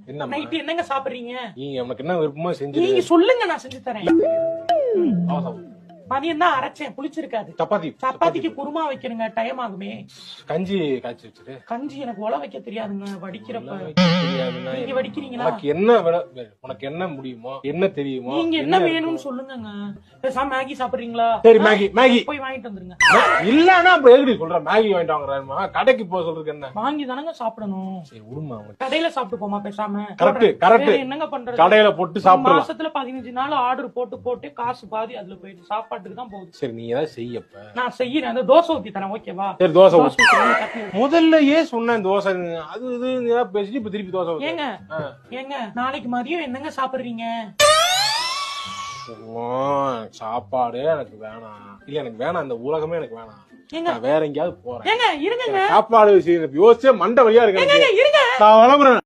என்ன நைட்டு என்னங்க சாப்பிடுறீங்க? நீங்க உனக்கு என்ன விருப்பமோ செஞ்சு நீங்க சொல்லுங்க, நான் செஞ்சு தரேன். அவசரம். மதியம் தான் அரைச்சேன், புளிச்சிருக்காது. சப்பாத்தி சப்பாத்திக்கு குருமா வைக்கணுங்க, டைம் ஆகுமே. கஞ்சி காய்ச்சி வச்சுட்டு கஞ்சி எனக்கு உல வைக்க தெரியாதுங்க, வடிக்கிறப்ப. தெரியாதுன்னா நீங்க வடிக்கிறீங்களா? உனக்கு என்ன முடியுமோ என்ன தெரியுமோ நீங்க என்ன வேணும்னு சொல்லுங்க. பேசாம மேகி சாப்பிடுறீங்களா? சரி மேகி போய் வாங்கிட்டு வந்துருங்க. இல்லன்னா அப்புறம் எதுக்கு சொல்ற மேகி வாங்கிட்டு வாங்குறாருமா? கடைக்கு போக சொல்றதுக்கு என்ன? வாங்கி தானங்க சாப்பிடணும். சரி விடுமா. கடையில சாப்பிட்டு போமா பேசாம. கரெக்ட். என்னங்க பண்றது? கடையில போட்டு சாப்பிடலாம். மாசத்துல 15 நாள் ஆர்டர் போட்டு காசு பாதி அதுல போயிட்டு சாப்பாட்டுக்கு தான் போகுது. சரி நீ ஏதாவது செய்யப்ப நான் செய்யறேன். அந்த தோசை ஊத்தி தரேன், ஓகேவா? சரி தோசை ஊத்தி முதல்ல சொன்னேன் தோசை அது இது பேசிட்டு இப்ப திருப்பி தோசை ஏங்க நாளைக்கு மதியம் என்னங்க சாப்பிடுறீங்க? சாப்பாடு எனக்கு வேணாம். இல்ல எனக்கு வேணாம், இந்த உலகமே எனக்கு வேணாம். ஏங்க வேற எங்கேயாவது போறேன். ஏங்க இருங்க. சாப்பாடு யோசிச்சே மண்டை வழியா இருக்கு. இருங்க. நான் வளர்றேன்.